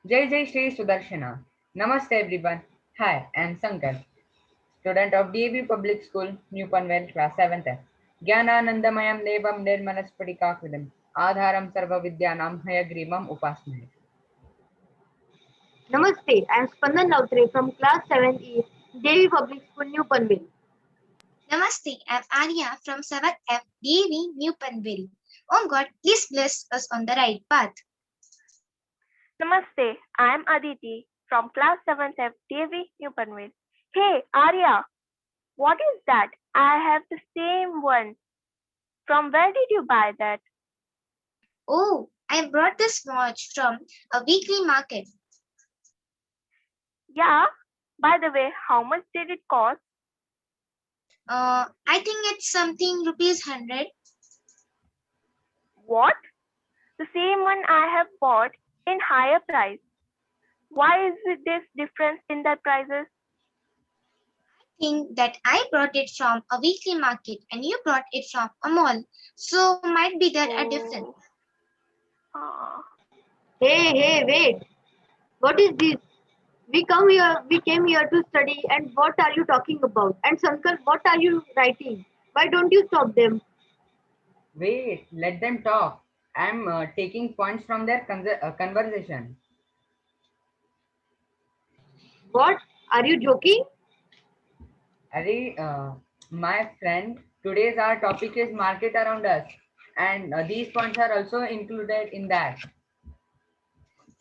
Jai Jai Shri Sudarshana. Namaste everyone. Hi, I am Sankalp, student of DAV Public School, New Panvel, class 7th. Jnanandamayam devam nirmalaspatiकाकृतिम् आधारं सर्वविद्यानां हयग्रीवम् उपास्महे. Namaste, I am Spandan Lautre from class 7E, Devi Public School, New Panvel. Namaste, I'm Arya from 7F DAV New Panvel. Oh God, please bless us on the right path. Namaste, I am Aditi from class 7th F DAV New Panvel. Hey Arya, what is that? I have the same one. From where did you buy that? Oh, I brought this watch from a weekly market. Yeah, by the way, how much did it cost? I think it's something rupees 100. What? The same one I have bought in higher price. Why is it this difference in the prices? Think that I brought it from a weekly market and you brought it from a mall. So might be there a difference. Ah. Hey, wait. What is this? We came here to study, and what are you talking about? And Sankar, what are you writing? Why don't you stop them? Wait, let them talk. I am taking points from their conversation. What? Are you joking? Arey, my friend, today's our topic is market around us, and these points are also included in that.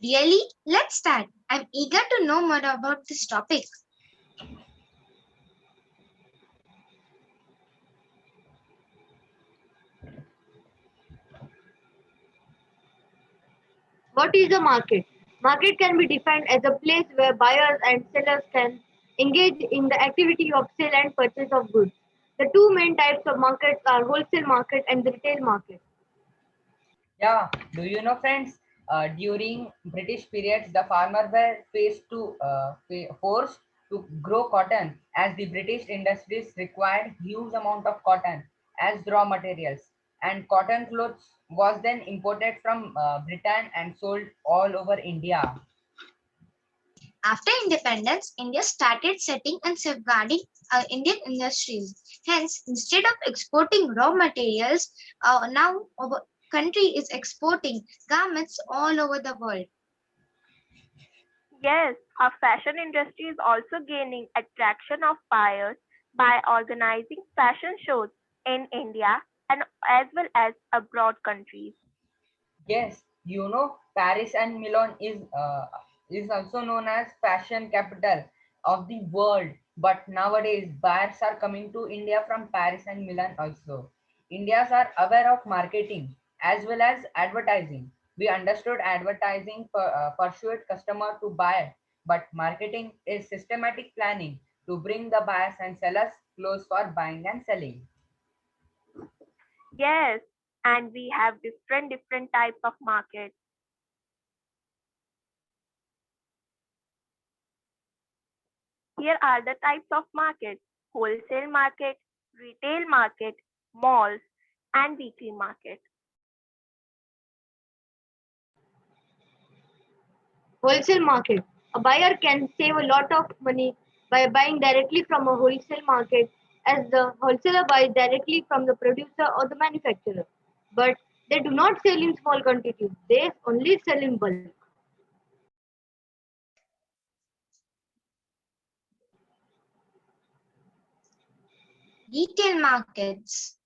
Really? Let's start. I'm eager to know more about this topic. What is a market? Market can be defined as a place where buyers and sellers can engage in the activity of sale and purchase of goods. The two main types of markets are wholesale market and the retail market. Yeah, do you know, friends? During British periods, the farmer were forced to grow cotton as the British industries required huge amount of cotton as raw materials, and cotton clothes was then imported from Britain and sold all over India. After independence, India started setting and safeguarding Indian industries. Hence, instead of exporting raw materials, now our country is exporting garments all over the world. Yes, our fashion industry is also gaining attraction of buyers by organizing fashion shows in India and as well as abroad countries. Yes, you know, Paris and Milan is also known as fashion capital of the world. But nowadays, buyers are coming to India from Paris and Milan also. Indians are aware of marketing as well as advertising. We understood advertising persuade customer to buy, but marketing is systematic planning to bring the buyers and sellers close for buying and selling. Yes, and we have different types of markets. Here are the types of markets: wholesale market, retail market, malls, and weekly market. Wholesale market. A buyer can save a lot of money by buying directly from a wholesale market as the wholesaler buys directly from the producer or the manufacturer. But they do not sell in small quantities, they only sell in bulk. Retail markets.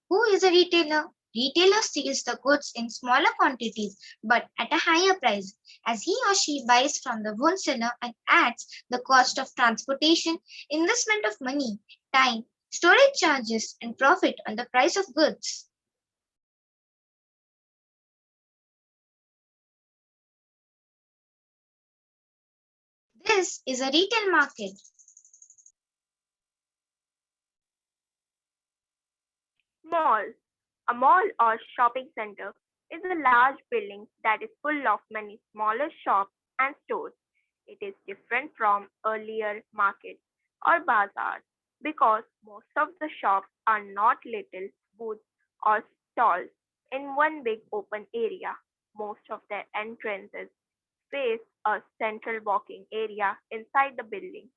Who is a retailer? Retailer sells the goods in smaller quantities but at a higher price, as he or she buys from the wholesaler and adds the cost of transportation, investment of money, time, storage charges, and profit on the price of goods. This is a retail market. Mall. A mall or shopping center is a large building that is full of many smaller shops and stores. It is different from earlier markets or bazaars because most of the shops are not little booths or stalls. in one big open area. Most of the entrances face a central walking area inside the building.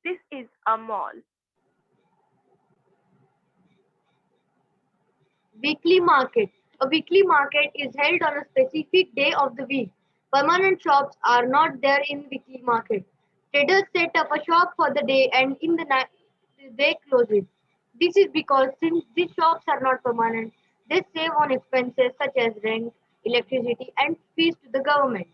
This is a mall. Weekly market. A weekly market is held on a specific day of the week. Permanent shops are not there in weekly market. Traders set up a shop for the day and in the night they close it. This is because since these shops are not permanent, they save on expenses such as rent, electricity and fees to the government.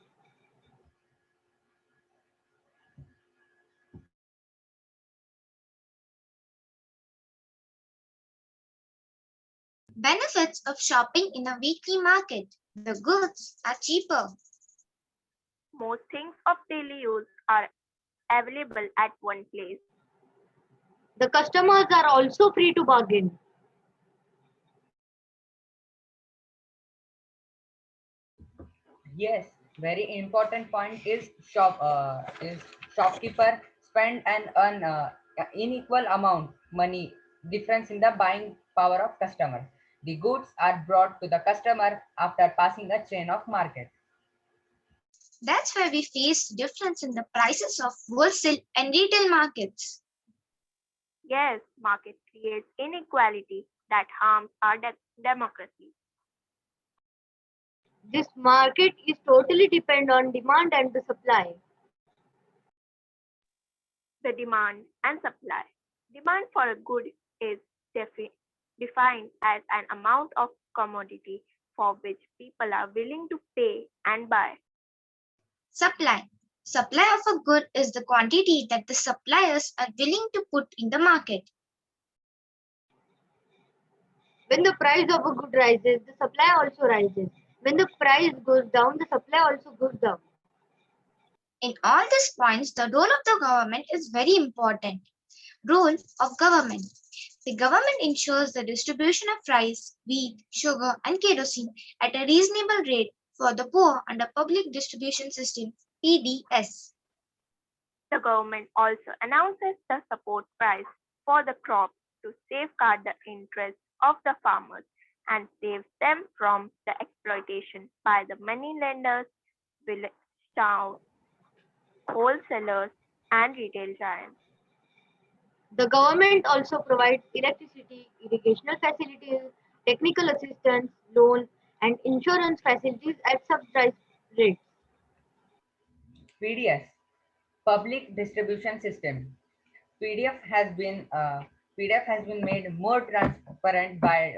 Benefits of shopping in a weekly market. The goods are cheaper. Most things of daily use are available at one place. The customers are also free to bargain. Yes, very important point is shopkeeper spend and earn unequal amount money difference in the buying power of customer. The goods are brought to the customer after passing a chain of market. That's why we face difference in the prices of wholesale and retail markets. Yes, market creates inequality that harms our democracy. This market is totally depend on demand and the supply. The demand and supply. Demand for a good is defined as an amount of commodity for which people are willing to pay and buy. Supply. Supply of a good is the quantity that the suppliers are willing to put in the market. When the price of a good rises, the supply also rises. When the price goes down, the supply also goes down. In all these points, the role of the government is very important. Role of government. The government ensures the distribution of rice, wheat, sugar, and kerosene at a reasonable rate for the poor under Public Distribution System (PDS). The government also announces the support price for the crops to safeguard the interests of the farmers and saves them from the exploitation by the money lenders, village towns, wholesalers, and retail giants. The government also provides electricity, irrigational facilities, technical assistance, loan, and insurance facilities at subsidized rates. PDS, Public Distribution System. PDF has been PDF has been made more transparent by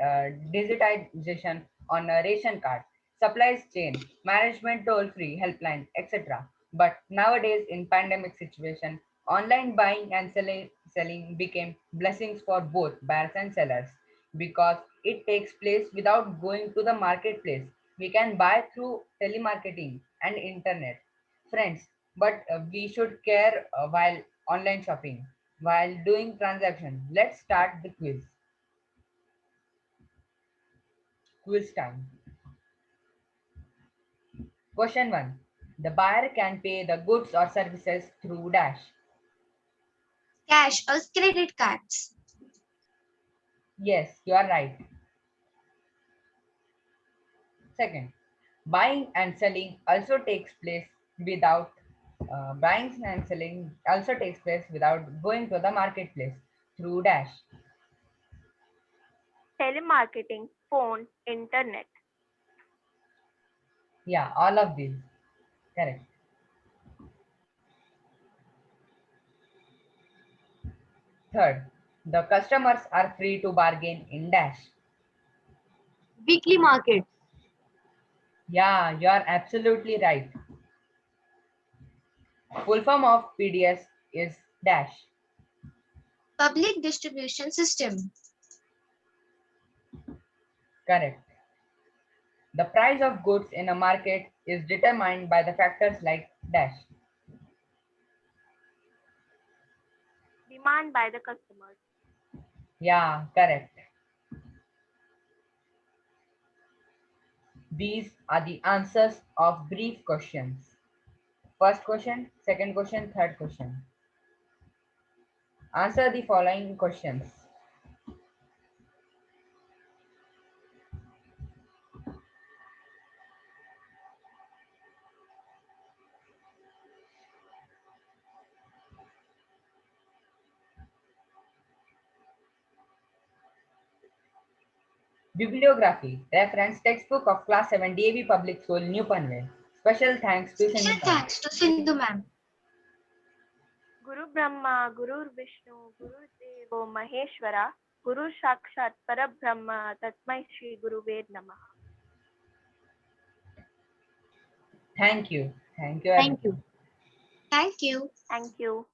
digitization on a ration card, supplies chain, management toll-free helpline, etc. But nowadays, in pandemic situation, online buying and selling became blessings for both buyers and sellers because it takes place without going to the marketplace. We can buy through telemarketing and internet. Friends, but we should care while online shopping while doing transaction. Let's start the quiz. Quiz time. Question 1. The buyer can pay the goods or services through dash. Cash or credit cards. Yes, you are right. Second, buying and selling also takes place without going to the marketplace through dash. Telemarketing, phone, internet. Yeah, all of these. Correct. Third, the customers are free to bargain in dash. Weekly markets. Yeah, you are absolutely right. Full form of PDS is dash. Public Distribution System. Correct. The price of goods in a market is determined by the factors like dash. Demand by the customers. Yeah, correct. These are the answers of brief questions. First question, second question, third question. Answer the following questions. Bibliography. Reference textbook of class 7 DAV Public School, New Panvel. Special thanks to Special Sindhu. thanks to Sindhu ma'am. Guru Brahma, Guru Vishnu, Guru Devo Maheshwara, Guru Sakshat Parabrahma, Tatmai Shri Guru Ved Namaha. Thank you. Thank you. Thank you. Thank you. Thank you.